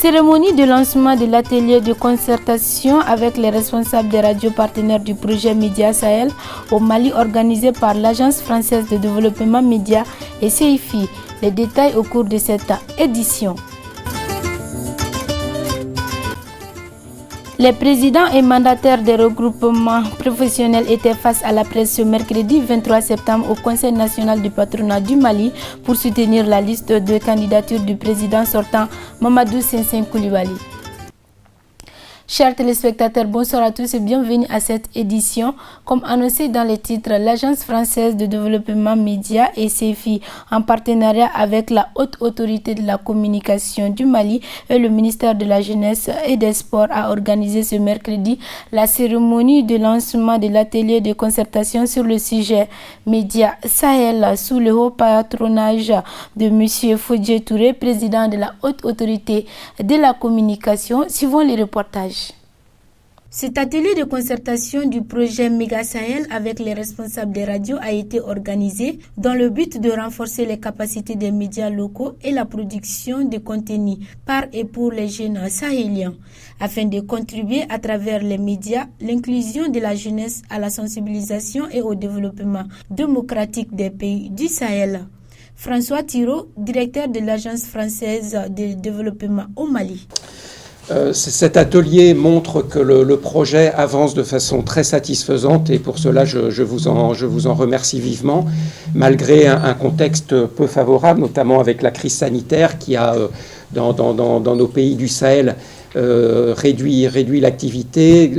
cérémonie de lancement de l'atelier de concertation avec les responsables des radios partenaires du projet Média Sahel au Mali organisée par l'Agence française de développement média et CIFI. Les détails au cours de cette édition. Les présidents et mandataires des regroupements professionnels étaient face à la presse ce mercredi 23 septembre au Conseil national du patronat du Mali pour soutenir la liste de candidatures du président sortant Mamadou Senseng Coulibaly. Chers téléspectateurs, bonsoir à tous et bienvenue à cette édition. Comme annoncé dans les titres, l'Agence française de développement média et CIFI, en partenariat avec la Haute Autorité de la Communication du Mali et le ministère de la Jeunesse et des Sports, a organisé ce mercredi la cérémonie de lancement de l'atelier de concertation sur le sujet Média Sahel sous le haut patronage de M. Fodje Touré, président de la Haute Autorité de la Communication. Suivons les reportages. Cet atelier de concertation du projet Média Sahel avec les responsables des radios a été organisé dans le but de renforcer les capacités des médias locaux et la production de contenu par et pour les jeunes sahéliens, afin de contribuer à travers les médias l'inclusion de la jeunesse à la sensibilisation et au développement démocratique des pays du Sahel. François Thiraud, directeur de l'Agence française de développement au Mali. Cet atelier montre que le projet avance de façon très satisfaisante et pour cela je vous en remercie vivement, malgré un contexte peu favorable, notamment avec la crise sanitaire qui a dans nos pays du Sahel réduit l'activité,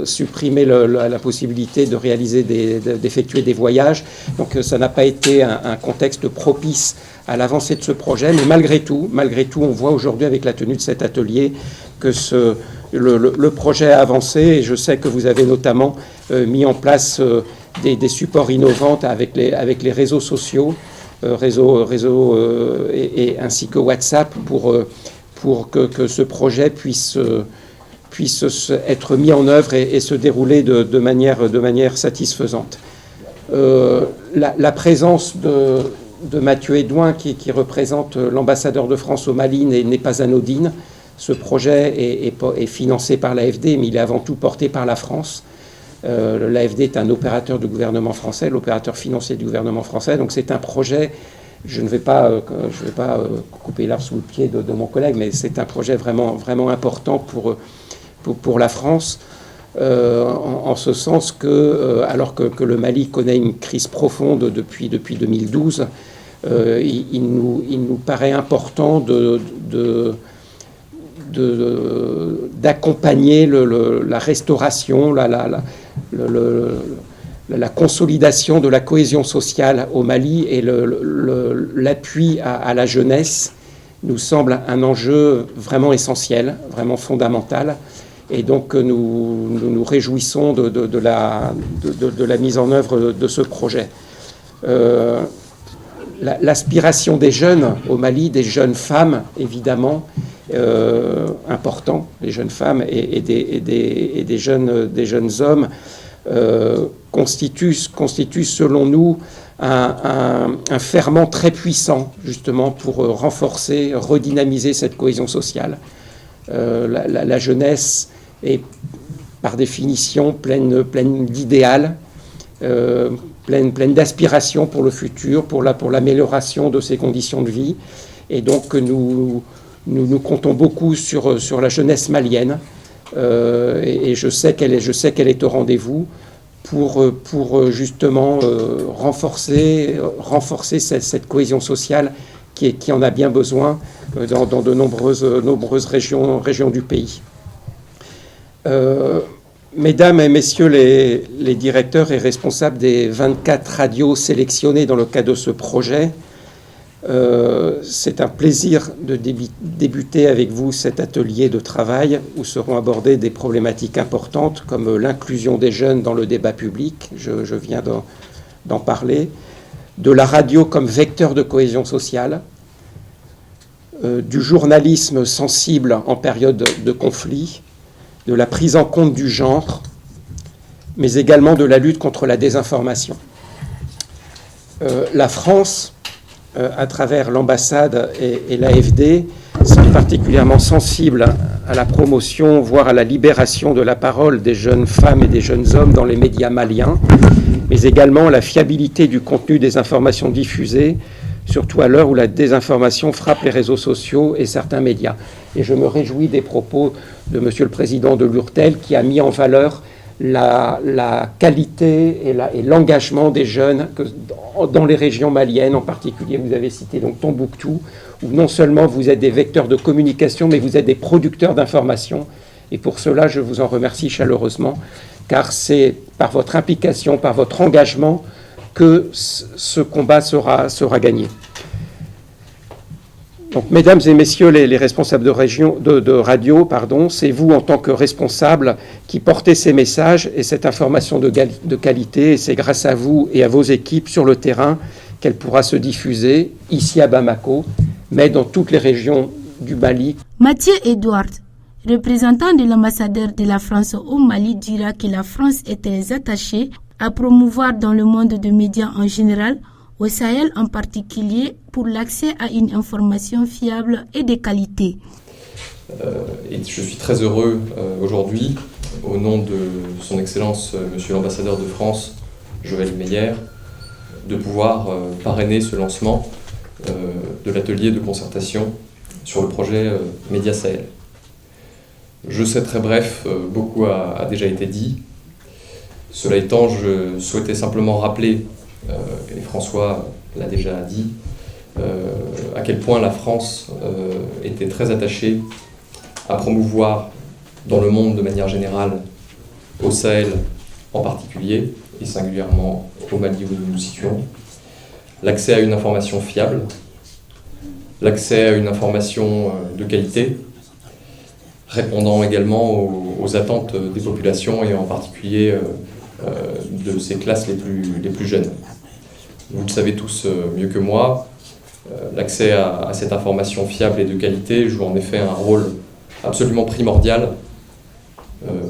supprimé la possibilité de réaliser d'effectuer des voyages. Donc ça n'a pas été un contexte propice à l'avancée de ce projet, mais malgré tout, on voit aujourd'hui avec la tenue de cet atelier que le projet a avancé et je sais que vous avez notamment mis en place des supports innovants avec les réseaux sociaux, ainsi que WhatsApp pour que ce projet puisse être mis en œuvre et se dérouler de manière satisfaisante. La présence de Mathieu Edouin, qui représente l'ambassadeur de France au Mali, n'est pas anodine. Ce projet est financé par l'AFD, mais il est avant tout porté par la France. L'AFD est un opérateur du gouvernement français, l'opérateur financier du gouvernement français. Donc c'est un projet, je ne vais pas couper l'herbe sous le pied de mon collègue, mais c'est un projet vraiment, vraiment important pour la France. En ce sens que, alors que le Mali connaît une crise profonde depuis 2012, il nous paraît important d'accompagner la restauration, la consolidation de la cohésion sociale au Mali et l'appui à la jeunesse nous semble un enjeu vraiment essentiel, vraiment fondamental. Et donc nous nous réjouissons de la mise en œuvre de ce projet. L'aspiration des jeunes au Mali, des jeunes femmes évidemment, important, les jeunes femmes et des jeunes hommes, constitue selon nous un ferment très puissant justement pour renforcer, redynamiser cette cohésion sociale. La jeunesse est par définition pleine d'idéal, pleine d'aspiration pour le futur, pour l'amélioration de ses conditions de vie. Et donc nous comptons beaucoup sur la jeunesse malienne et je sais qu'elle est au rendez-vous pour justement renforcer cette cohésion sociale qui en a bien besoin dans de nombreuses régions du pays. Mesdames et messieurs les directeurs et responsables des 24 radios sélectionnées dans le cadre de ce projet, c'est un plaisir de débuter avec vous cet atelier de travail où seront abordées des problématiques importantes comme l'inclusion des jeunes dans le débat public, je viens d'en parler, de la radio comme vecteur de cohésion sociale, du journalisme sensible en période de conflit, de la prise en compte du genre, mais également de la lutte contre la désinformation. La France, à travers l'ambassade et l'AFD, sont particulièrement sensibles à la promotion, voire à la libération de la parole des jeunes femmes et des jeunes hommes dans les médias maliens, mais également à la fiabilité du contenu des informations diffusées, surtout à l'heure où la désinformation frappe les réseaux sociaux et certains médias. Et je me réjouis des propos de Monsieur le Président de l'URTEL qui a mis en valeur la qualité et l'engagement des jeunes dans les régions maliennes en particulier. Vous avez cité donc Tombouctou, où non seulement vous êtes des vecteurs de communication, mais vous êtes des producteurs d'informations. Et pour cela, je vous en remercie chaleureusement, car c'est par votre implication, par votre engagement, que ce combat sera gagné. Donc, mesdames et messieurs les responsables de radio, c'est vous en tant que responsables qui portez ces messages et cette information de qualité. Et c'est grâce à vous et à vos équipes sur le terrain qu'elle pourra se diffuser ici à Bamako, mais dans toutes les régions du Mali. Mathieu Edouard, représentant de l'ambassadeur de la France au Mali, dira que la France est très attachée à promouvoir dans le monde de médias en général, au Sahel en particulier, pour l'accès à une information fiable et de qualité. Et je suis très heureux aujourd'hui, au nom de son Excellence Monsieur l'ambassadeur de France, Joël Meyer, de pouvoir parrainer ce lancement de l'atelier de concertation sur le projet Média Sahel. Je serai très bref, beaucoup a déjà été dit. Cela étant, je souhaitais simplement rappeler, et François l'a déjà dit, à quel point la France était très attachée à promouvoir dans le monde de manière générale, au Sahel en particulier, et singulièrement au Mali où nous nous situons, l'accès à une information fiable, l'accès à une information de qualité, répondant également aux attentes des populations et en particulier de ces classes les plus jeunes. Vous le savez tous mieux que moi, l'accès à cette information fiable et de qualité joue en effet un rôle absolument primordial,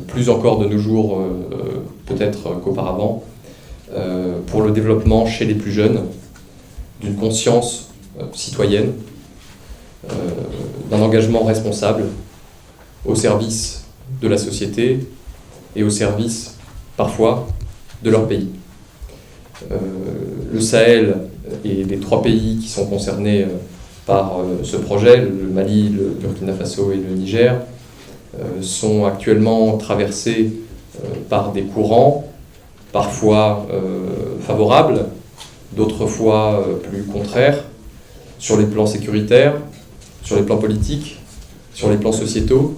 plus encore de nos jours peut-être qu'auparavant, pour le développement chez les plus jeunes d'une conscience citoyenne, d'un engagement responsable au service de la société et au service, parfois, de leur pays. Le Sahel et les 3 pays qui sont concernés par ce projet, le Mali, le Burkina Faso et le Niger, sont actuellement traversés par des courants, parfois favorables, d'autres fois plus contraires, sur les plans sécuritaires, sur les plans politiques, sur les plans sociétaux.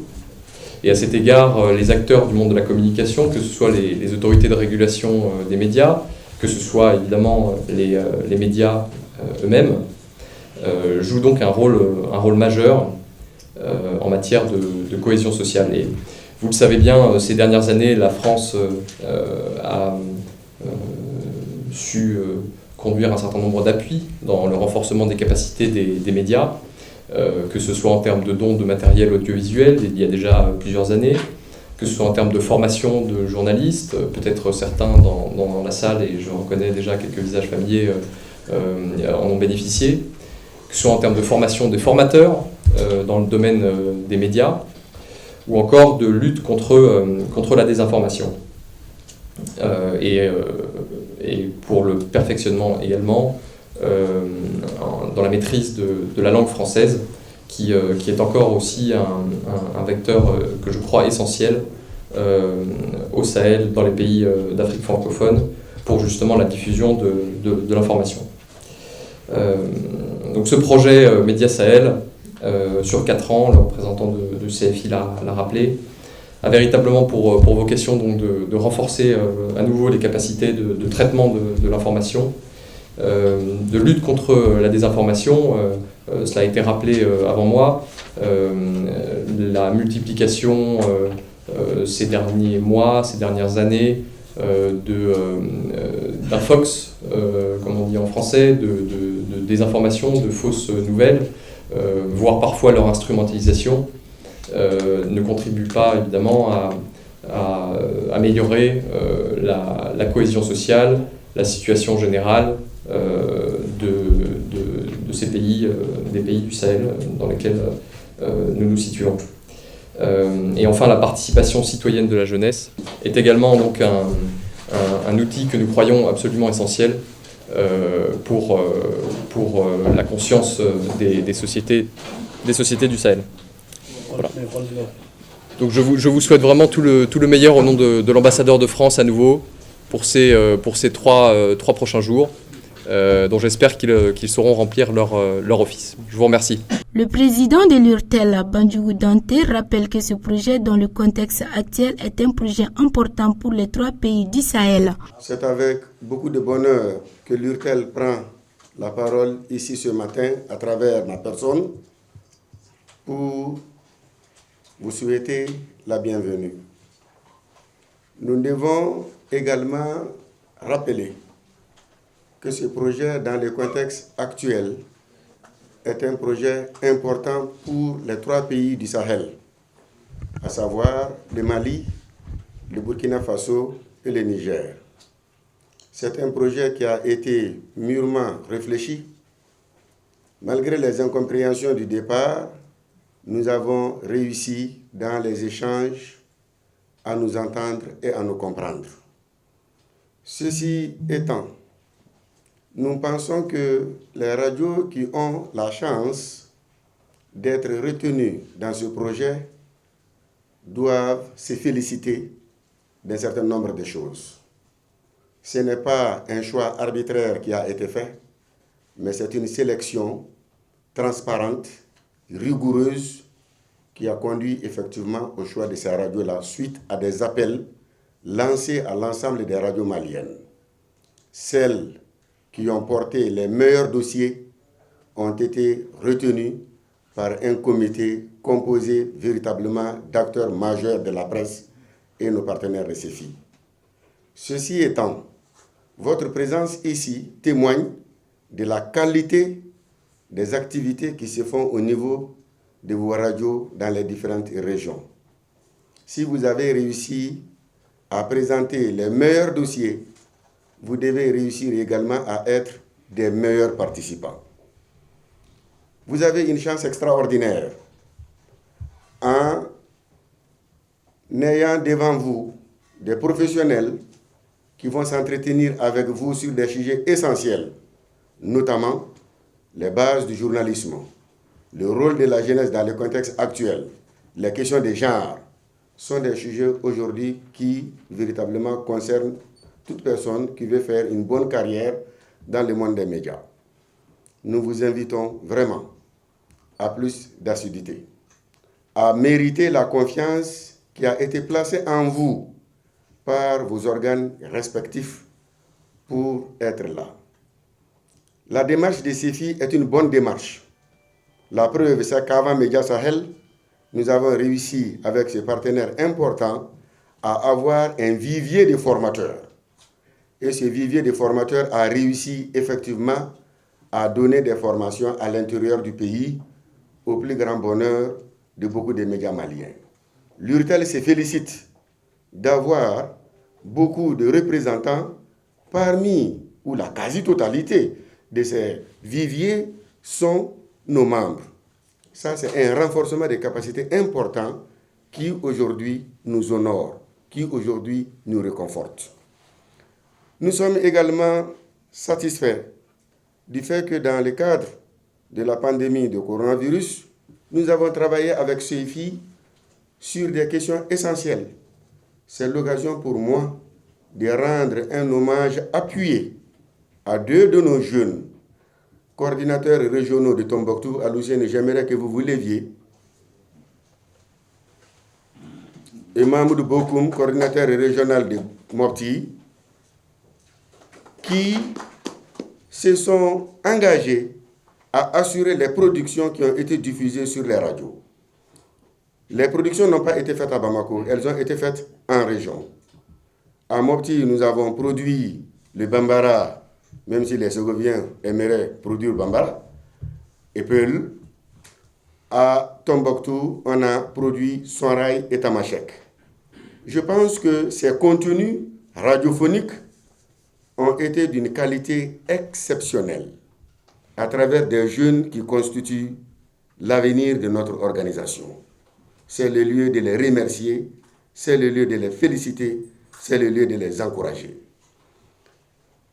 Et à cet égard, les acteurs du monde de la communication, que ce soit les autorités de régulation des médias, que ce soit évidemment les médias eux-mêmes, jouent donc un rôle majeur en matière de cohésion sociale. Et vous le savez bien, ces dernières années, la France a su conduire un certain nombre d'appuis dans le renforcement des capacités des médias, que ce soit en termes de dons de matériel audiovisuel, il y a déjà plusieurs années, que ce soit en termes de formation de journalistes, peut-être certains dans la salle, et je reconnais déjà quelques visages familiers, en ont bénéficié, que ce soit en termes de formation des formateurs dans le domaine des médias, ou encore de lutte contre la désinformation. Et pour le perfectionnement également, dans la maîtrise de la langue française, qui est encore aussi un vecteur que je crois essentiel au Sahel, dans les pays d'Afrique francophone, pour justement la diffusion de l'information. Donc ce projet Média Sahel, sur 4 ans, le représentant de CFI l'a rappelé, a véritablement pour vocation donc de renforcer à nouveau les capacités de traitement de l'information, de lutte contre la désinformation. Cela a été rappelé avant moi, la multiplication ces derniers mois, ces dernières années, d'infox, comme on dit en français, de désinformation, de fausses nouvelles, voire parfois leur instrumentalisation, ne contribue pas évidemment à améliorer la cohésion sociale, la situation générale de ces pays, des pays du Sahel dans lesquels nous nous situons. Et enfin, la participation citoyenne de la jeunesse est également donc un outil que nous croyons absolument essentiel pour la conscience des sociétés du Sahel. Voilà. Donc je vous souhaite vraiment tout le meilleur au nom de l'ambassadeur de France à nouveau pour ces 3 prochains jours, dont j'espère qu'ils sauront remplir leur office. Je vous remercie. Le président de l'URTEL, Bandjougou Dante, rappelle que ce projet, dans le contexte actuel, est un projet important pour les 3 pays du Sahel. C'est avec beaucoup de bonheur que l'URTEL prend la parole ici ce matin à travers ma personne pour vous souhaiter la bienvenue. Nous devons également rappeler que ce projet, dans le contexte actuel, est un projet important pour les 3 pays du Sahel, à savoir le Mali, le Burkina Faso et le Niger. C'est un projet qui a été mûrement réfléchi. Malgré les incompréhensions du départ, nous avons réussi dans les échanges à nous entendre et à nous comprendre. Ceci étant, nous pensons que les radios qui ont la chance d'être retenues dans ce projet doivent se féliciter d'un certain nombre de choses. Ce n'est pas un choix arbitraire qui a été fait, mais c'est une sélection transparente, rigoureuse, qui a conduit effectivement au choix de ces radios-là suite à des appels lancés à l'ensemble des radios maliennes. Celles qui ont porté les meilleurs dossiers ont été retenues par un comité composé véritablement d'acteurs majeurs de la presse et nos partenaires de CEFI. Ceci étant, votre présence ici témoigne de la qualité des activités qui se font au niveau de vos radios dans les différentes régions. Si vous avez réussi à présenter les meilleurs dossiers, vous devez réussir également à être des meilleurs participants. Vous avez une chance extraordinaire en ayant devant vous des professionnels qui vont s'entretenir avec vous sur des sujets essentiels, notamment les bases du journalisme, le rôle de la jeunesse dans le contexte actuel, les questions de genre, sont des sujets aujourd'hui qui véritablement concernent toute personne qui veut faire une bonne carrière dans le monde des médias. Nous vous invitons vraiment à plus d'assiduité, à mériter la confiance qui a été placée en vous par vos organes respectifs pour être là. La démarche des CEFI est une bonne démarche. La preuve, c'est qu'avant Média Sahel, nous avons réussi avec ces partenaires importants à avoir un vivier de formateurs. Et ce vivier de formateurs a réussi effectivement à donner des formations à l'intérieur du pays au plus grand bonheur de beaucoup de médias maliens. L'URTEL se félicite d'avoir beaucoup de représentants parmi, ou la quasi-totalité de ces viviers sont nos membres. Ça, c'est un renforcement des capacités important qui aujourd'hui nous honore, qui aujourd'hui nous réconforte. Nous sommes également satisfaits du fait que dans le cadre de la pandémie de coronavirus, nous avons travaillé avec CEFI sur des questions essentielles. C'est l'occasion pour moi de rendre un hommage appuyé à 2 de nos jeunes coordinateurs régionaux de Tombouctou, à Lucien, j'aimerais que vous vous leviez. Et Mahmoud Bokoum, coordinateur régional de Mopti, qui se sont engagés à assurer les productions qui ont été diffusées sur les radios. Les productions n'ont pas été faites à Bamako, elles ont été faites en région. À Mopti, nous avons produit le Bambara, même si les Ségoviens aimeraient produire Bambara, et Peul. À Tombouctou, on a produit Sonraï et Tamashek. Je pense que ces contenus radiophoniques ont été d'une qualité exceptionnelle à travers des jeunes qui constituent l'avenir de notre organisation. C'est le lieu de les remercier, c'est le lieu de les féliciter, c'est le lieu de les encourager.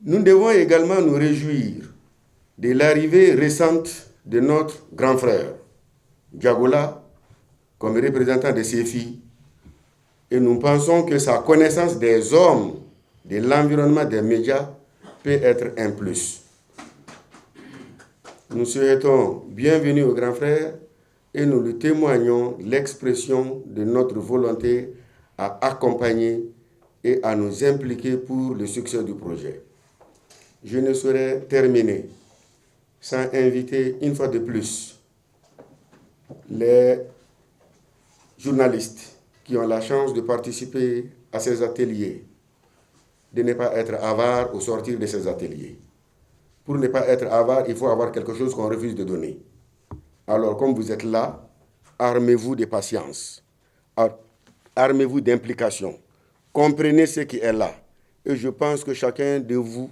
Nous devons également nous réjouir de l'arrivée récente de notre grand frère, Diagola, comme représentant de CEFI, et nous pensons que sa connaissance des hommes, de l'environnement des médias, peut être un plus. Nous souhaitons bienvenue au grand frère et nous lui témoignons l'expression de notre volonté à accompagner et à nous impliquer pour le succès du projet. Je ne saurais terminer sans inviter une fois de plus les journalistes qui ont la chance de participer à ces ateliers, de ne pas être avares au sortir de ces ateliers. Pour ne pas être avare, il faut avoir quelque chose qu'on refuse de donner. Alors, comme vous êtes là, armez-vous de patience, armez-vous d'implication, comprenez ce qui est là. Et je pense que chacun de vous,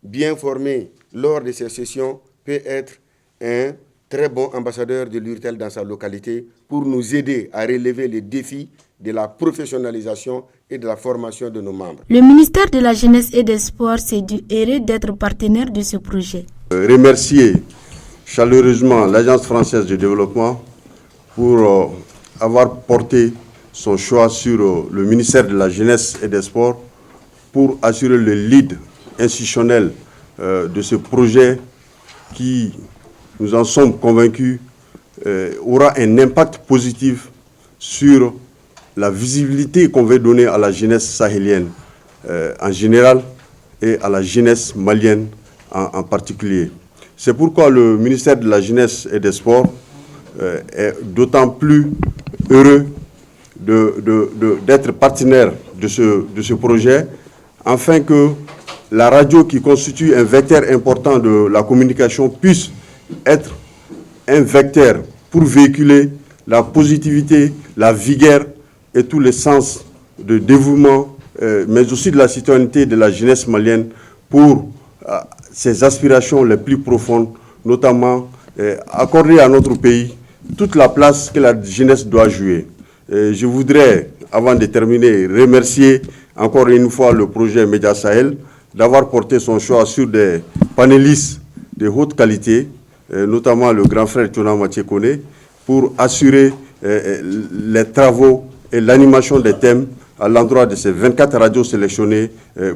bien formé lors de ces sessions, peut être un très bon ambassadeur de l'URTEL dans sa localité pour nous aider à relever les défis de la professionnalisation et de la formation de nos membres. Le ministère de la Jeunesse et des Sports s'est dû heureux d'être partenaire de ce projet. Remercier chaleureusement l'Agence française de développement pour avoir porté son choix sur le ministère de la Jeunesse et des Sports pour assurer le lead institutionnel de ce projet qui, nous en sommes convaincus, aura un impact positif sur la visibilité qu'on veut donner à la jeunesse sahélienne en général et à la jeunesse malienne en particulier. C'est pourquoi le ministère de la Jeunesse et des Sports est d'autant plus heureux d'être partenaire de ce projet, afin que la radio, qui constitue un vecteur important de la communication, puisse être un vecteur pour véhiculer la positivité, la vigueur et tous les sens de dévouement, mais aussi de la citoyenneté de la jeunesse malienne pour ses aspirations les plus profondes, notamment accorder à notre pays toute la place que la jeunesse doit jouer. Je voudrais, avant de terminer, remercier encore une fois le projet Média Sahel d'avoir porté son choix sur des panélistes de haute qualité, notamment le grand frère Tchona Mathieu Kone, pour assurer les travaux et l'animation des thèmes à l'endroit de ces 24 radios sélectionnées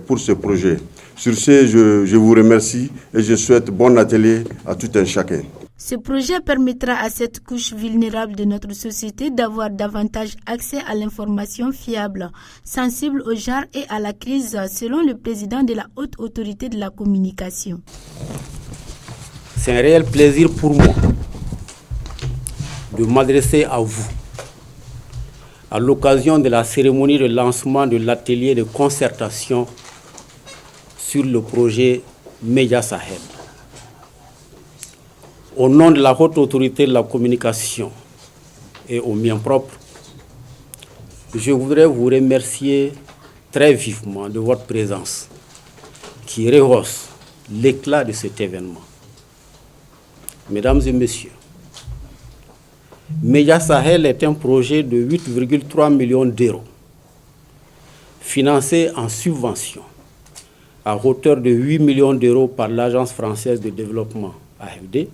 pour ce projet. Sur ce, je vous remercie et je souhaite bon atelier à tout un chacun. Ce projet permettra à cette couche vulnérable de notre société d'avoir davantage accès à l'information fiable, sensible au genre et à la crise, selon le président de la Haute Autorité de la Communication. C'est un réel plaisir pour moi de m'adresser à vous à l'occasion de la cérémonie de lancement de l'atelier de concertation sur le projet Média Sahel. Au nom de la Haute Autorité de la Communication et au mien propre, je voudrais vous remercier très vivement de votre présence qui rehausse l'éclat de cet événement. Mesdames et messieurs, Média Sahel est un projet de 8,3 millions d'euros, financé en subvention à hauteur de 8 millions d'euros par l'Agence française de développement AFD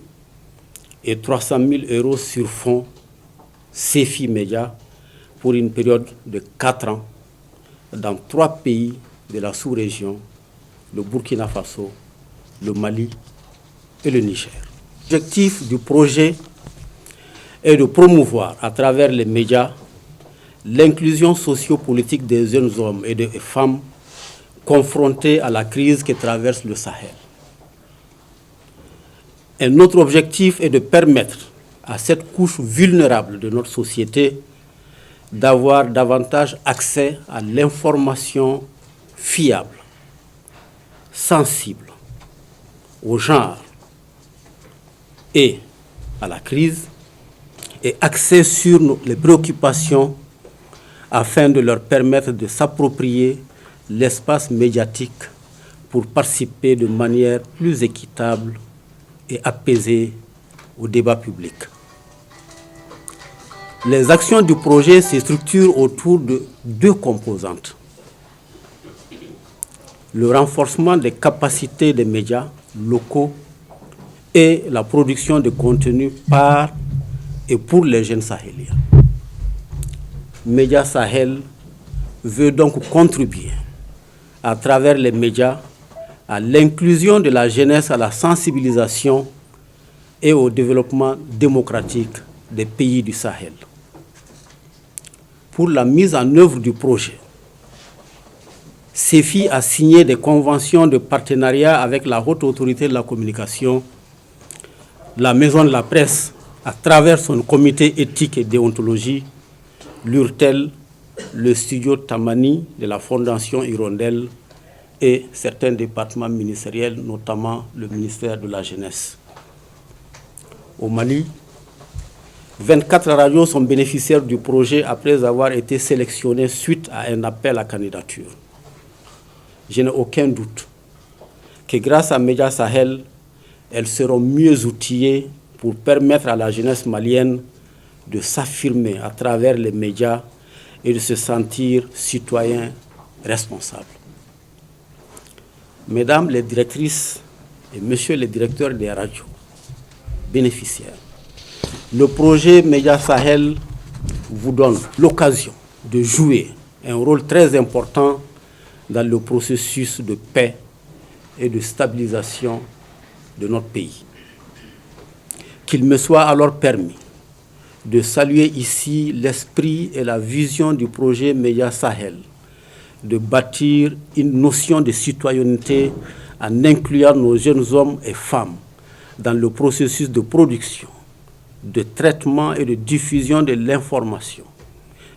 et 300 000 euros sur fonds CEFI Média pour une période de 4 ans dans 3 pays de la sous-région, le Burkina Faso, le Mali et le Niger. L'objectif du projet est de promouvoir à travers les médias l'inclusion socio-politique des jeunes hommes et des femmes confrontés à la crise que traverse le Sahel. Un autre objectif est de permettre à cette couche vulnérable de notre société d'avoir davantage accès à l'information fiable, sensible au genre et à la crise, et axée sur les préoccupations afin de leur permettre de s'approprier l'espace médiatique pour participer de manière plus équitable et apaisée au débat public. Les actions du projet se structurent autour de deux composantes. Le renforcement des capacités des médias locaux et la production de contenu par et pour les jeunes sahéliens. Média Sahel veut donc contribuer à travers les médias à l'inclusion de la jeunesse, à la sensibilisation et au développement démocratique des pays du Sahel. Pour la mise en œuvre du projet, CEFI a signé des conventions de partenariat avec la Haute Autorité de la Communication, la Maison de la Presse, à travers son comité éthique et déontologie, l'URTEL, le studio Tamani de la Fondation Hirondelle et certains départements ministériels, notamment le ministère de la Jeunesse. Au Mali, 24 radios sont bénéficiaires du projet après avoir été sélectionnées suite à un appel à candidature. Je n'ai aucun doute que grâce à Média Sahel, elles seront mieux outillées pour permettre à la jeunesse malienne de s'affirmer à travers les médias et de se sentir citoyens responsables. Mesdames les directrices et messieurs les directeurs des radios bénéficiaires, le projet Média Sahel vous donne l'occasion de jouer un rôle très important dans le processus de paix et de stabilisation de notre pays. Qu'il me soit alors permis de saluer ici l'esprit et la vision du projet Média Sahel, de bâtir une notion de citoyenneté en incluant nos jeunes hommes et femmes dans le processus de production, de traitement et de diffusion de l'information.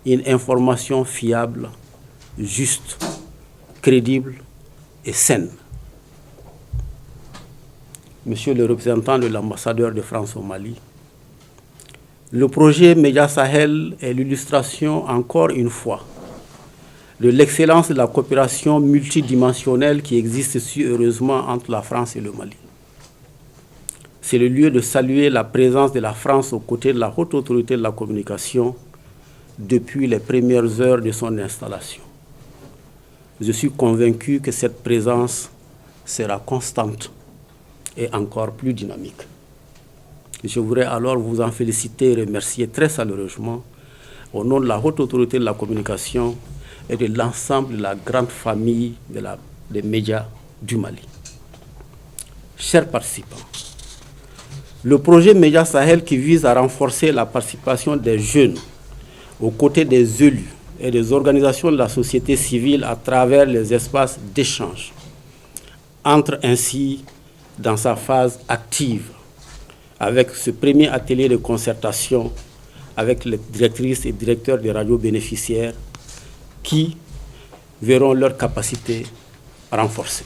Une information fiable, juste, crédible et saine. Monsieur le représentant de l'ambassadeur de France au Mali, le projet Média Sahel est l'illustration, encore une fois, de l'excellence de la coopération multidimensionnelle qui existe si heureusement entre la France et le Mali. C'est le lieu de saluer la présence de la France aux côtés de la Haute Autorité de la Communication depuis les premières heures de son installation. Je suis convaincu que cette présence sera constante et encore plus dynamique. Je voudrais alors vous en féliciter et remercier très chaleureusement au nom de la Haute Autorité de la Communication et de l'ensemble de la grande famille des médias du Mali. Chers participants, le projet Média Sahel qui vise à renforcer la participation des jeunes aux côtés des élus et des organisations de la société civile à travers les espaces d'échange entre ainsi dans sa phase active avec ce premier atelier de concertation avec les directrices et directeurs des radios bénéficiaires qui verront leurs capacités renforcées.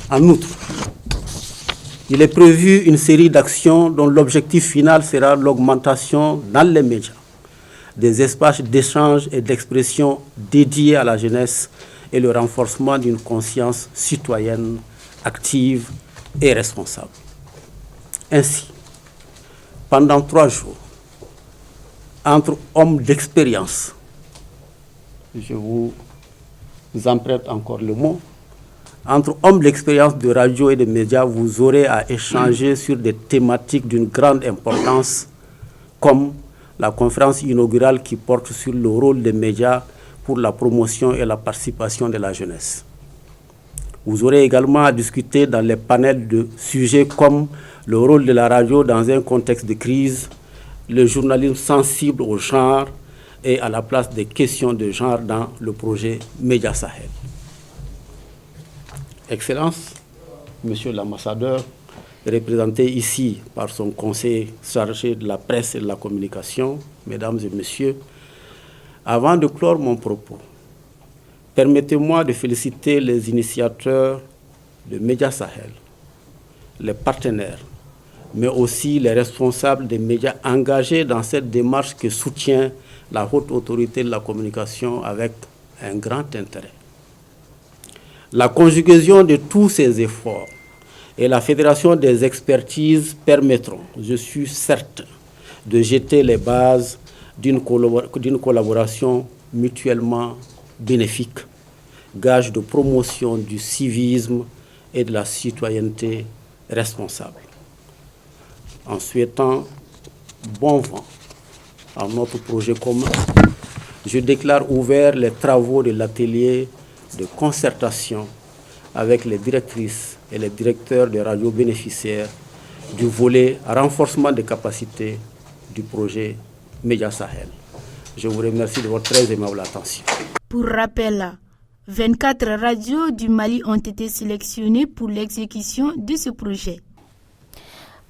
En outre, il est prévu une série d'actions dont l'objectif final sera l'augmentation dans les médias des espaces d'échange et d'expression dédiés à la jeunesse et le renforcement d'une conscience citoyenne active et responsable. Ainsi, pendant 3 jours, entre hommes d'expérience, je vous emprunte encore le mot, entre hommes d'expérience de radio et de médias, vous aurez à échanger sur des thématiques d'une grande importance, comme la conférence inaugurale qui porte sur le rôle des médias pour la promotion et la participation de la jeunesse. Vous aurez également à discuter dans les panels de sujets comme le rôle de la radio dans un contexte de crise, le journalisme sensible au genre et à la place des questions de genre dans le projet Média Sahel. Excellence, Monsieur l'ambassadeur, représenté ici par son conseil chargé de la presse et de la communication, Mesdames et Messieurs, avant de clore mon propos, permettez-moi de féliciter les initiateurs de Média Sahel, les partenaires, mais aussi les responsables des médias engagés dans cette démarche que soutient la Haute Autorité de la Communication avec un grand intérêt. La conjugaison de tous ces efforts et la fédération des expertises permettront, je suis certain, de jeter les bases d'une collaboration mutuellement bénéfique, gage de promotion du civisme et de la citoyenneté responsable. En souhaitant bon vent à notre projet commun, je déclare ouverts les travaux de l'atelier de concertation avec les directrices et les directeurs des radios bénéficiaires du volet renforcement des capacités du projet Média Sahel. Je vous remercie de votre très aimable attention. Pour rappel, 24 radios du Mali ont été sélectionnées pour l'exécution de ce projet.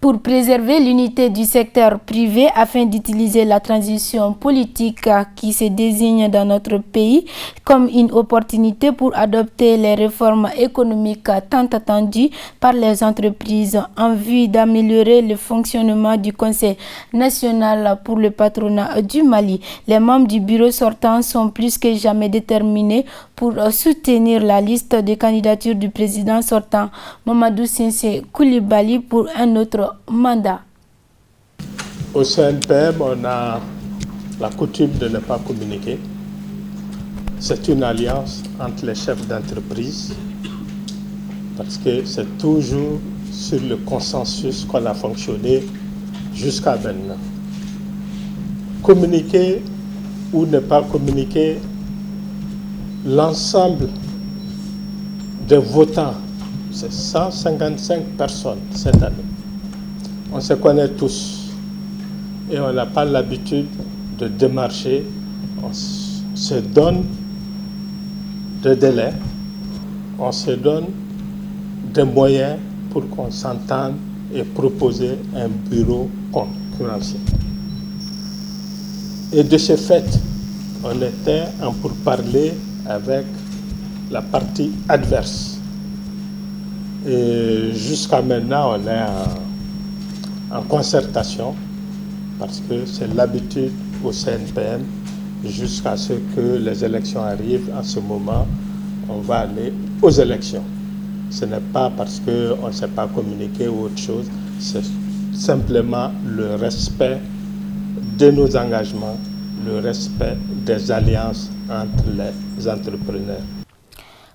Pour préserver l'unité du secteur privé afin d'utiliser la transition politique qui se désigne dans notre pays comme une opportunité pour adopter les réformes économiques tant attendues par les entreprises en vue d'améliorer le fonctionnement du Conseil national pour le patronat du Mali, les membres du bureau sortant sont plus que jamais déterminés pour soutenir la liste de candidatures du président sortant Mamadou Sensé Koulibaly pour un autre mandat. Au CNPM, on a la coutume de ne pas communiquer. C'est une alliance entre les chefs d'entreprise parce que c'est toujours sur le consensus qu'on a fonctionné jusqu'à maintenant. Communiquer ou ne pas communiquer, l'ensemble des votants, c'est 155 personnes cette année. On se connaît tous et on n'a pas l'habitude de démarcher. On se donne des délais, on se donne des moyens pour qu'on s'entende et proposer un bureau concurrentiel. Et de ce fait, on était en pourparlers avec la partie adverse. Et jusqu'à maintenant, on est en concertation parce que c'est l'habitude au CNPM jusqu'à ce que les élections arrivent. En ce moment, on va aller aux élections. Ce n'est pas parce qu'on ne sait pas communiquer ou autre chose, c'est simplement le respect de nos engagements, le respect des alliances entre les entrepreneurs.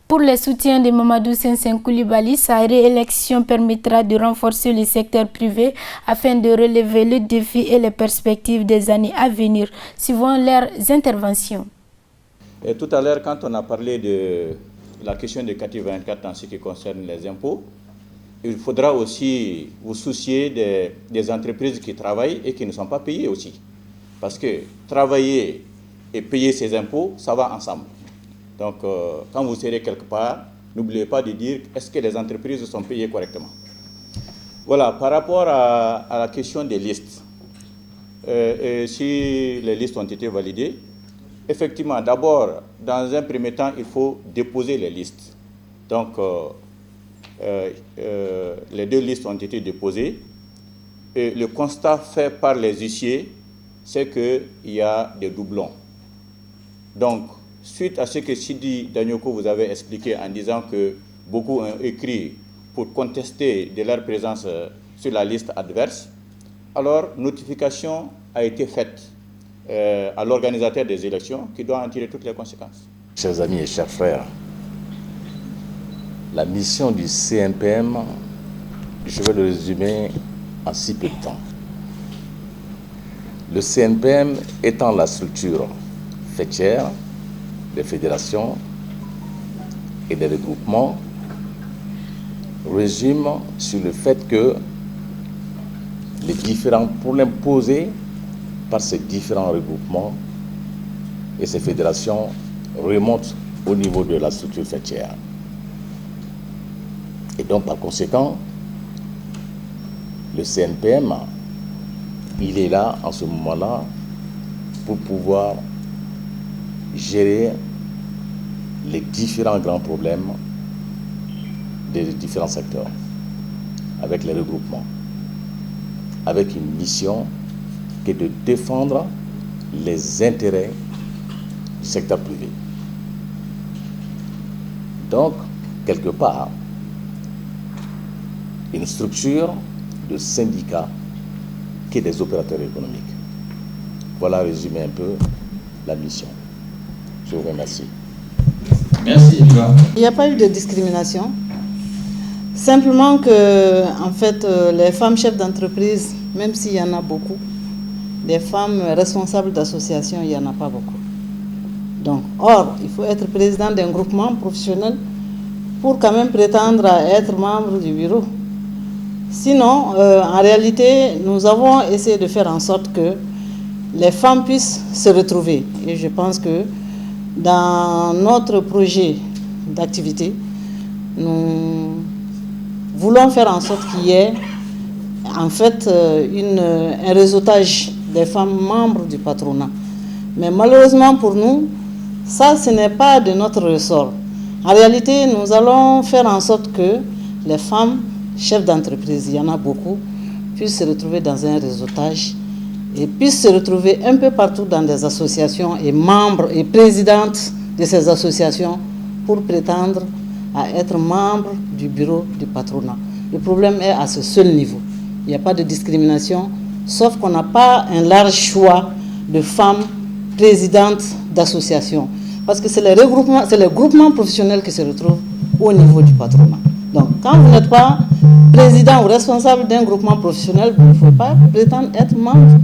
Pour le soutien de Mamadou Sensé Koulibaly, sa réélection permettra de renforcer le secteur privé afin de relever les défis et les perspectives des années à venir, suivant leurs interventions. Et tout à l'heure, quand on a parlé de la question de CATI 24 en ce qui concerne les impôts, il faudra aussi vous soucier des entreprises qui travaillent et qui ne sont pas payées aussi. Parce que travailler et payer ses impôts, ça va ensemble. Donc, quand vous serez quelque part, n'oubliez pas de dire est-ce que les entreprises sont payées correctement. Voilà, par rapport à la question des listes, si les listes ont été validées, effectivement, d'abord, dans un premier temps, il faut déposer les listes. Donc, les deux listes ont été déposées. Et le constat fait par les huissiers, c'est qu'il y a des doublons. Donc, suite à ce que Sidi Danyoko vous avait expliqué en disant que beaucoup ont écrit pour contester de leur présence sur la liste adverse, alors notification a été faite à l'organisateur des élections qui doit en tirer toutes les conséquences. Chers amis et chers frères, la mission du CNPM, je vais le résumer en si peu de temps. Le CNPM étant la structure faîtière des fédérations et des regroupements, résume sur le fait que les différents problèmes posés par ces différents regroupements et ces fédérations remontent au niveau de la structure faîtière. Et donc, par conséquent, le CNPM, il est là, en ce moment-là, pour pouvoir gérer les différents grands problèmes des différents secteurs, avec les regroupements, avec une mission qui est de défendre les intérêts du secteur privé. Donc, quelque part, une structure de syndicats que des opérateurs économiques. Voilà résumé un peu la mission. Je vous remercie. Merci, Edouard. Il n'y a pas eu de discrimination. Simplement que, en fait, les femmes chefs d'entreprise, même s'il y en a beaucoup, des femmes responsables d'associations, il n'y en a pas beaucoup. Donc, or, il faut être président d'un groupement professionnel pour quand même prétendre à être membre du bureau. Sinon, en réalité, nous avons essayé de faire en sorte que les femmes puissent se retrouver. Et je pense que dans notre projet d'activité, nous voulons faire en sorte qu'il y ait en fait un réseautage des femmes membres du patronat. Mais malheureusement pour nous, ça ce n'est pas de notre ressort. En réalité, nous allons faire en sorte que les femmes chefs d'entreprise, il y en a beaucoup, puissent se retrouver dans un réseautage et puissent se retrouver un peu partout dans des associations et membres et présidentes de ces associations pour prétendre à être membres du bureau du patronat. Le problème est à ce seul niveau. Il n'y a pas de discrimination, sauf qu'on n'a pas un large choix de femmes présidentes d'associations. Parce que c'est les groupements professionnels qui se retrouvent au niveau du patronat. Donc, quand vous n'êtes pas président ou responsable d'un groupement professionnel, vous ne pouvez pas prétendre être membre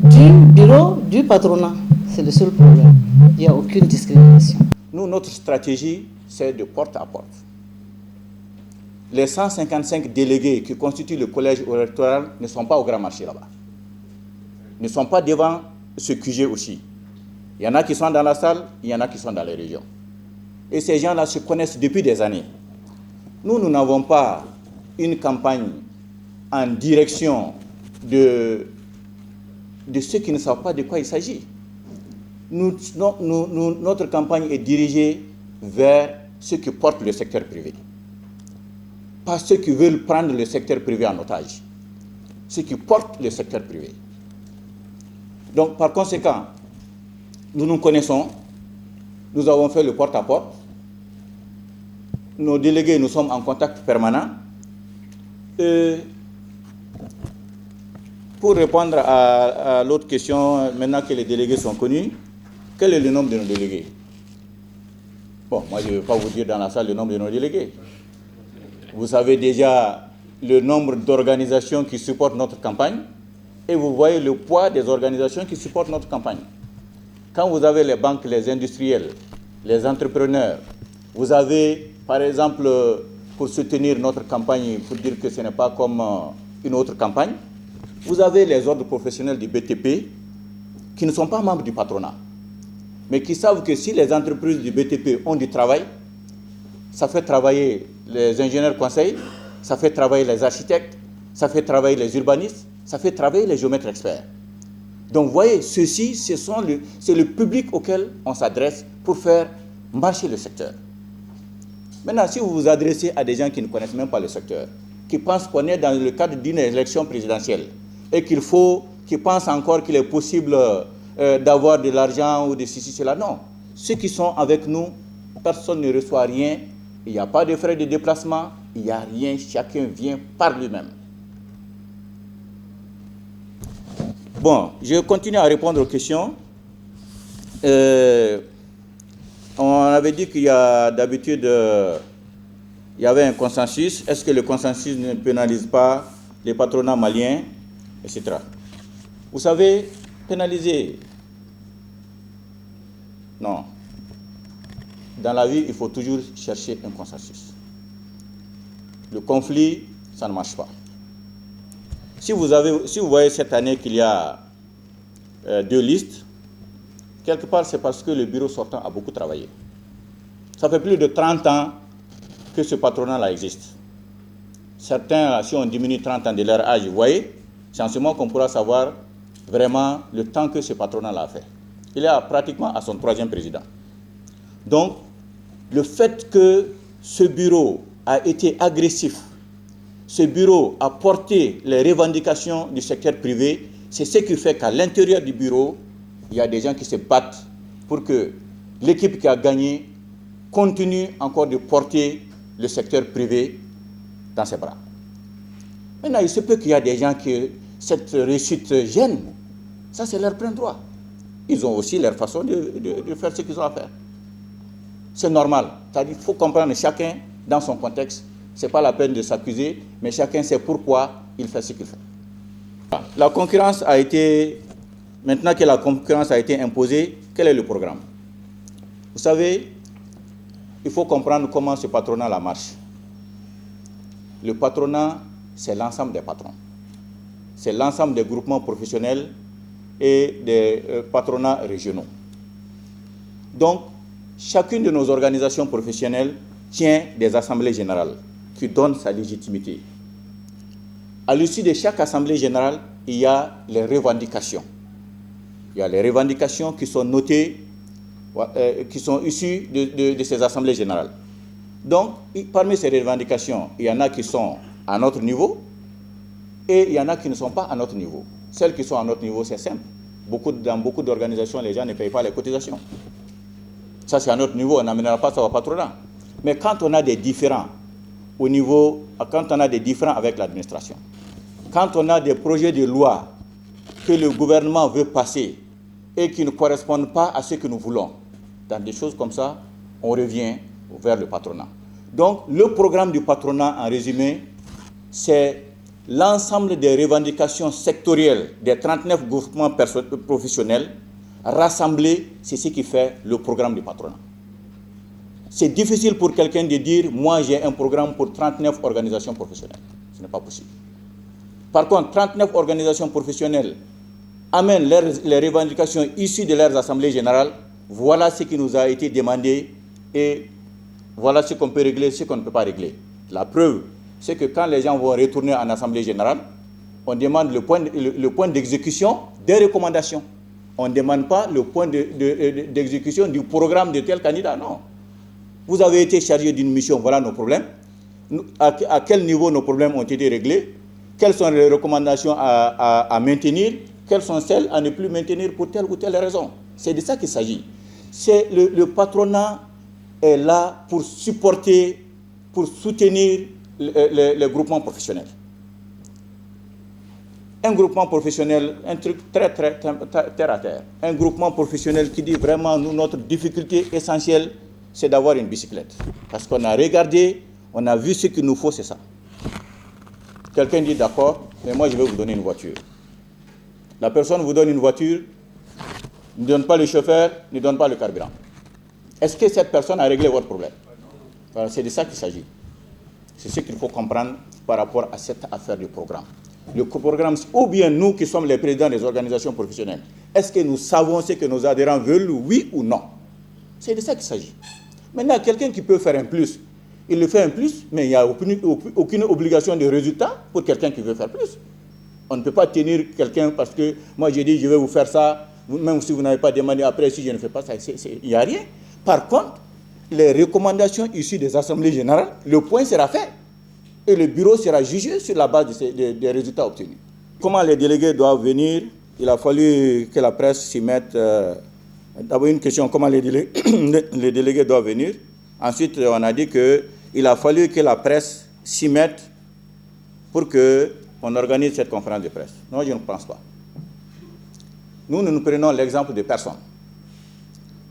du bureau du patronat. C'est le seul problème. Il n'y a aucune discrimination. Nous, notre stratégie, c'est de porte à porte. Les 155 délégués qui constituent le collège électoral ne sont pas au grand marché là-bas. Ne sont pas devant ce QG aussi. Il y en a qui sont dans la salle, il y en a qui sont dans les régions. Et ces gens-là se connaissent depuis des années. Nous n'avons pas une campagne en direction de ceux qui ne savent pas de quoi il s'agit. Notre campagne est dirigée vers ceux qui portent le secteur privé. Pas ceux qui veulent prendre le secteur privé en otage. Ceux qui portent le secteur privé. Donc, par conséquent, nous nous connaissons. Nous avons fait le porte-à-porte. Nos délégués, nous sommes en contact permanent. Pour répondre à l'autre question, maintenant que les délégués sont connus, quel est le nombre de nos délégués? Bon, moi je ne vais pas vous dire dans la salle le nombre de nos délégués. Vous savez déjà le nombre d'organisations qui supportent notre campagne et vous voyez le poids des organisations qui supportent notre campagne. Quand vous avez les banques, les industriels, les entrepreneurs, vous avez, par exemple, pour soutenir notre campagne, pour dire que ce n'est pas comme une autre campagne, vous avez les ordres professionnels du BTP qui ne sont pas membres du patronat, mais qui savent que si les entreprises du BTP ont du travail, ça fait travailler les ingénieurs conseils, ça fait travailler les architectes, ça fait travailler les urbanistes, ça fait travailler les géomètres experts. Donc vous voyez, ceci, c'est le public auquel on s'adresse pour faire marcher le secteur. Maintenant, si vous vous adressez à des gens qui ne connaissent même pas le secteur, qui pensent qu'on est dans le cadre d'une élection présidentielle et qui pensent encore qu'il est possible d'avoir de l'argent ou de ceci, cela, non. Ceux qui sont avec nous, personne ne reçoit rien, il n'y a pas de frais de déplacement, il n'y a rien, chacun vient par lui-même. Bon, je continue à répondre aux questions. On avait dit qu'il y a d'habitude, il y avait un consensus. Est-ce que le consensus ne pénalise pas les patronats maliens, etc. Vous savez, pénaliser, non. Dans la vie, il faut toujours chercher un consensus. Le conflit, ça ne marche pas. Si vous voyez cette année qu'il y a 2 listes, quelque part c'est parce que le bureau sortant a beaucoup travaillé. Ça fait plus de 30 ans que ce patronat-là existe. Certains, si on diminue 30 ans de leur âge, vous voyez, c'est en ce moment qu'on pourra savoir vraiment le temps que ce patronat-là a fait. Il est pratiquement à son 3e président. Donc, le fait que ce bureau a été agressif, ce bureau a porté les revendications du secteur privé, c'est ce qui fait qu'à l'intérieur du bureau, il y a des gens qui se battent pour que l'équipe qui a gagné continue encore de porter le secteur privé dans ses bras. Maintenant, il se peut qu'il y a des gens cette réussite gêne, ça c'est leur plein droit. Ils ont aussi leur façon de faire ce qu'ils ont à faire. C'est normal. C'est-à-dire qu'il faut comprendre chacun dans son contexte. Ce n'est pas la peine de s'accuser, mais chacun sait pourquoi il fait ce qu'il fait. La concurrence a été, maintenant que la concurrence a été imposée, quel est le programme? Vous savez, il faut comprendre comment ce patronat la marche. Le patronat, c'est l'ensemble des patrons. C'est l'ensemble des groupements professionnels et des patronats régionaux. Donc, chacune de nos organisations professionnelles tient des assemblées générales qui donnent sa légitimité. À l'issue de chaque assemblée générale, il y a les revendications. Il y a les revendications qui sont notées, qui sont issues de ces assemblées générales. Donc, parmi ces revendications, il y en a qui sont à notre niveau et il y en a qui ne sont pas à notre niveau. Celles qui sont à notre niveau, c'est simple. Dans beaucoup d'organisations, les gens ne payent pas les cotisations. Ça, c'est à notre niveau, on n'amènera pas ça au patronat. Mais quand on a des différends au niveau, quand on a des différends avec l'administration, quand on a des projets de loi que le gouvernement veut passer et qui ne correspondent pas à ce que nous voulons, dans des choses comme ça, on revient vers le patronat. Donc, le programme du patronat, en résumé, c'est l'ensemble des revendications sectorielles des 39 groupements professionnels rassemblés, c'est ce qui fait le programme du patronat. C'est difficile pour quelqu'un de dire « moi j'ai un programme pour 39 organisations professionnelles ». Ce n'est pas possible. Par contre, 39 organisations professionnelles amènent les revendications issues de leurs assemblées générales. Voilà ce qui nous a été demandé et voilà ce qu'on peut régler, ce qu'on ne peut pas régler. La preuve, c'est que quand les gens vont retourner en assemblée générale, on demande le point d'exécution des recommandations. On ne demande pas le point d'exécution du programme de tel candidat, non. Vous avez été chargé d'une mission, voilà nos problèmes. À quel niveau nos problèmes ont été réglés? Quelles sont les recommandations à maintenir? Quelles sont celles à ne plus maintenir pour telle ou telle raison? C'est de ça qu'il s'agit. Le patronat est là pour supporter, pour soutenir les groupements professionnels. Un groupement professionnel, un truc très terre à terre. Un groupement professionnel qui dit vraiment, nous, notre difficulté essentielle, c'est d'avoir une bicyclette. Parce qu'on a regardé, on a vu ce qu'il nous faut, c'est ça. Quelqu'un dit d'accord, mais moi je vais vous donner une voiture. La personne vous donne une voiture, ne donne pas le chauffeur, ne donne pas le carburant. Est-ce que cette personne a réglé votre problème? Voilà, c'est de ça qu'il s'agit. C'est ce qu'il faut comprendre par rapport à cette affaire du programme. Le programme, ou bien nous qui sommes les présidents des organisations professionnelles, est-ce que nous savons ce que nos adhérents veulent, oui ou non? C'est de ça qu'il s'agit. Maintenant, quelqu'un qui peut faire un plus, il le fait un plus, mais il n'y a aucune obligation de résultat pour quelqu'un qui veut faire plus. On ne peut pas tenir quelqu'un parce que moi j'ai dit je vais vous faire ça, même si vous n'avez pas demandé après, si je ne fais pas ça, il n'y a rien. Par contre, les recommandations issues des assemblées générales, le point sera fait. Et le bureau sera jugé sur la base des résultats obtenus. Comment les délégués doivent venir? Il a fallu que la presse s'y mette. D'abord une question, comment les délégués doivent venir? Ensuite, on a dit qu'il a fallu que la presse s'y mette pour qu'on organise cette conférence de presse. Non, je ne pense pas. Nous prenons l'exemple de personne.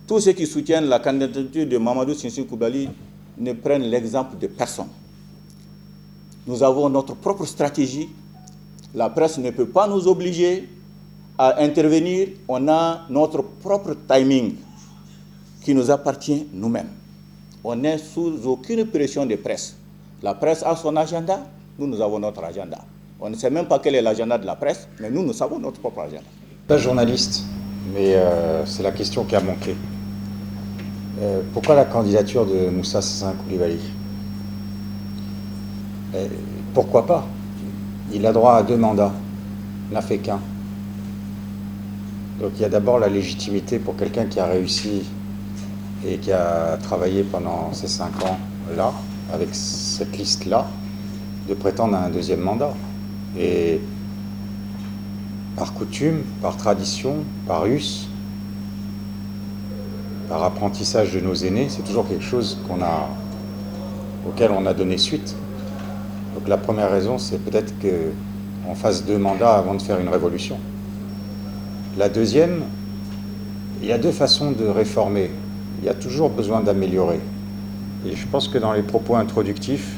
Tous ceux qui soutiennent la candidature de Mamadou Cincin Coulibaly ne prennent l'exemple de personne. Nous avons notre propre stratégie. La presse ne peut pas nous obliger à intervenir. On a notre propre timing qui nous appartient nous-mêmes. On n'est sous aucune pression de presse. La presse a son agenda, nous avons notre agenda. On ne sait même pas quel est l'agenda de la presse, mais nous savons notre propre agenda. Pas journaliste, mais c'est la question qui a manqué. Pourquoi la candidature de Moussa Cincin Coulibaly? Pourquoi pas? Il a droit à 2 mandats, n'a fait qu'un. Donc il y a d'abord la légitimité pour quelqu'un qui a réussi et qui a travaillé pendant ces 5 ans-là, avec cette liste-là, de prétendre à un 2e mandat. Et par coutume, par tradition, par us, par apprentissage de nos aînés, c'est toujours quelque chose auquel on a donné suite. Donc la première raison, c'est peut-être que on fasse 2 mandats avant de faire une révolution. La deuxième, il y a 2 façons de réformer. Il y a toujours besoin d'améliorer. Et je pense que dans les propos introductifs,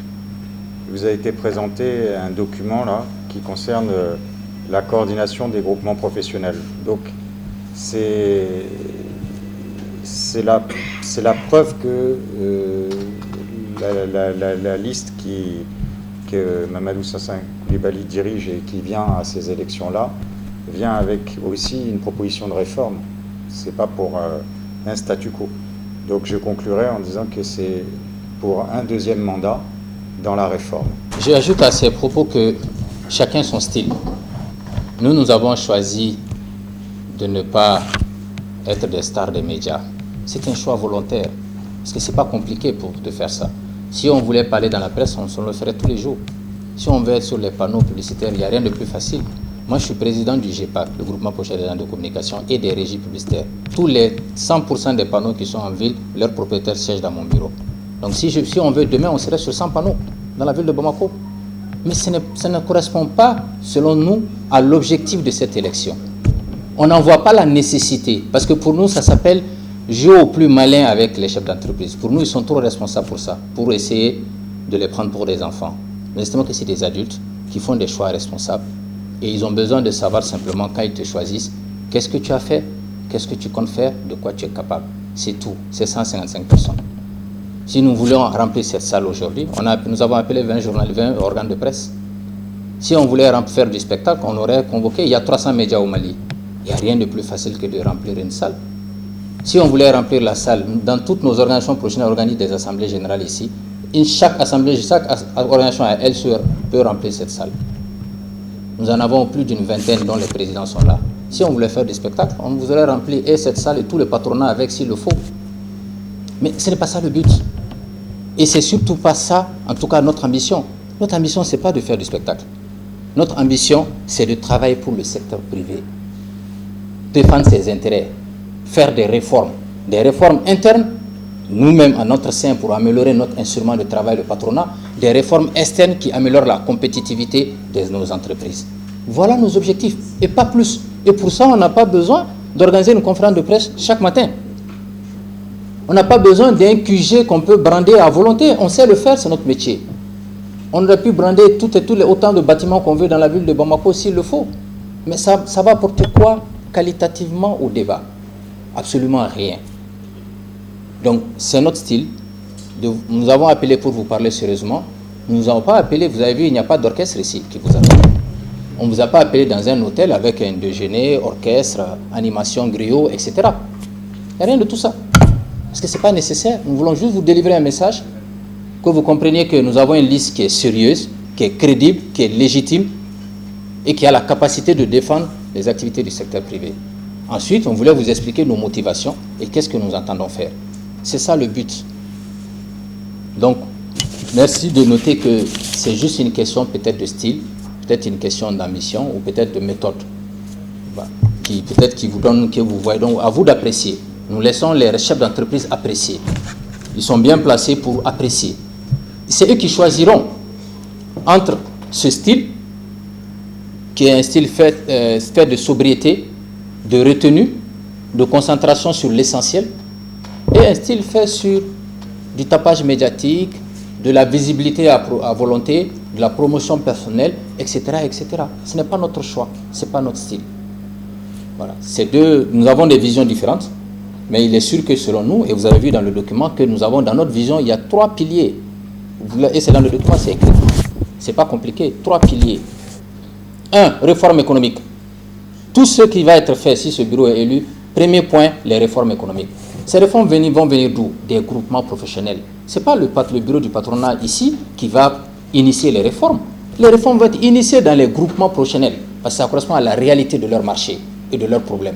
il vous a été présenté un document là qui concerne la coordination des groupements professionnels. Donc c'est la preuve que la liste que Mamadou Sassin Coulibaly dirige et qui vient à ces élections-là vient avec aussi une proposition de réforme. C'est pas pour un statu quo. Donc je conclurai en disant que c'est pour un 2e mandat dans la réforme. J'ajoute à ces propos que chacun son style. Nous avons choisi de ne pas être des stars des médias. C'est un choix volontaire, parce que c'est pas compliqué de faire ça. Si on voulait parler dans la presse, on le ferait tous les jours. Si on veut être sur les panneaux publicitaires, il n'y a rien de plus facile. Moi, je suis président du GEPAC, le groupement professionnel des agents de communication et des régies publicitaires. Tous les 100% des panneaux qui sont en ville, leurs propriétaires siègent dans mon bureau. Donc si on veut, demain, on serait sur 100 panneaux dans la ville de Bamako. Mais ça ne correspond pas, selon nous, à l'objectif de cette élection. On n'en voit pas la nécessité, parce que pour nous, ça s'appelle jouer au plus malin avec les chefs d'entreprise. Pour nous, ils sont trop responsables pour ça, pour essayer de les prendre pour des enfants. Mais justement que c'est des adultes qui font des choix responsables et ils ont besoin de savoir simplement quand ils te choisissent, qu'est-ce que tu as fait, qu'est-ce que tu comptes faire, de quoi tu es capable. C'est tout, c'est 155 personnes. Si nous voulions remplir cette salle aujourd'hui, nous avons appelé 20 organes de presse. Si on voulait faire du spectacle, on aurait convoqué, il y a 300 médias au Mali. Il n'y a rien de plus facile que de remplir une salle. Si on voulait remplir la salle, dans toutes nos organisations professionnelles organisent des assemblées générales ici, chaque organisation à elle seule peut remplir cette salle. Nous en avons plus d'une vingtaine dont les présidents sont là. Si on voulait faire des spectacles, on vous aurait rempli cette salle et tout le patronat avec s'il le faut. Mais ce n'est pas ça le but. Et c'est surtout pas ça, en tout cas notre ambition. Notre ambition, ce n'est pas de faire du spectacle. Notre ambition, c'est de travailler pour le secteur privé. Défendre ses intérêts, faire des réformes internes, nous-mêmes à notre sein pour améliorer notre instrument de travail, le patronat, des réformes externes qui améliorent la compétitivité de nos entreprises. Voilà nos objectifs, et pas plus. Et pour ça, on n'a pas besoin d'organiser une conférence de presse chaque matin. On n'a pas besoin d'un QG qu'on peut brander à volonté. On sait le faire, c'est notre métier. On aurait pu brander autant de bâtiments qu'on veut dans la ville de Bamako s'il le faut. Mais ça va apporter quoi qualitativement au débat? Absolument rien. Donc, c'est notre style. Nous avons appelé pour vous parler sérieusement. Nous ne vous avons pas appelé, vous avez vu, il n'y a pas d'orchestre ici qui vous appelle. On ne vous a pas appelé dans un hôtel avec un déjeuner, orchestre, animation, griot, etc. Il n'y a rien de tout ça. Parce que ce n'est pas nécessaire. Nous voulons juste vous délivrer un message, que vous compreniez que nous avons une liste qui est sérieuse, qui est crédible, qui est légitime et qui a la capacité de défendre les activités du secteur privé. Ensuite, on voulait vous expliquer nos motivations et qu'est-ce que nous entendons faire. C'est ça le but. Donc, merci de noter que c'est juste une question peut-être de style, peut-être une question d'ambition ou peut-être de méthode. Peut-être qui vous donne, que vous voyez. Donc, à vous d'apprécier. Nous laissons les chefs d'entreprise apprécier. Ils sont bien placés pour apprécier. C'est eux qui choisiront entre ce style, qui est un style fait de sobriété, de retenue, de concentration sur l'essentiel, et un style fait sur du tapage médiatique, de la visibilité à volonté, de la promotion personnelle, etc. etc. Ce n'est pas notre choix, ce n'est pas notre style. Voilà. Nous avons des visions différentes, mais il est sûr que selon nous, et vous avez vu dans le document que nous avons dans notre vision, il y a 3 piliers. Et c'est dans le document, c'est écrit. Ce n'est pas compliqué, 3 piliers. 1. Réforme économique. Tout ce qui va être fait si ce bureau est élu, premier point, les réformes économiques. Ces réformes vont venir d'où? Des groupements professionnels. Ce n'est pas le bureau du patronat ici qui va initier les réformes. Les réformes vont être initiées dans les groupements professionnels parce que ça correspond à la réalité de leur marché et de leurs problèmes.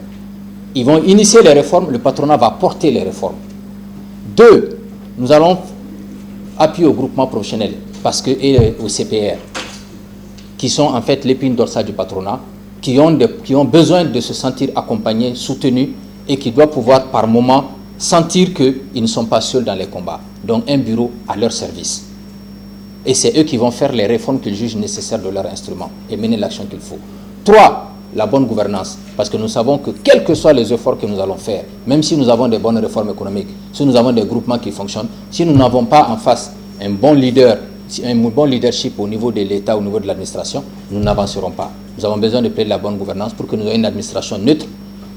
Ils vont initier les réformes, le patronat va porter les réformes. 2. Nous allons appuyer au groupement professionnel et au CPR, qui sont en fait l'épine dorsale du patronat, qui ont besoin de se sentir accompagnés, soutenus, et qui doivent pouvoir par moment sentir qu'ils ne sont pas seuls dans les combats. Donc un bureau à leur service. Et c'est eux qui vont faire les réformes qu'ils jugent nécessaires de leur instrument et mener l'action qu'il faut. 3, la bonne gouvernance. Parce que nous savons que quels que soient les efforts que nous allons faire, même si nous avons des bonnes réformes économiques, si nous avons des groupements qui fonctionnent, si nous n'avons pas en face un bon leadership au niveau de l'État, au niveau de l'administration, nous n'avancerons pas. Nous avons besoin de plaider la bonne gouvernance pour que nous ayons une administration neutre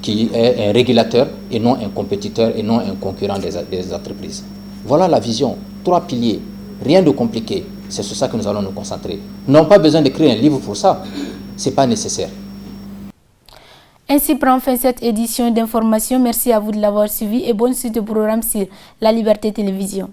qui est un régulateur et non un compétiteur et non un concurrent des entreprises. Voilà la vision. 3 piliers. Rien de compliqué. C'est sur ça que nous allons nous concentrer. Nous n'avons pas besoin d'écrire un livre pour ça. Ce n'est pas nécessaire. Ainsi prend fin cette édition d'information. Merci à vous de l'avoir suivi et bonne suite au programme sur La Liberté Télévision.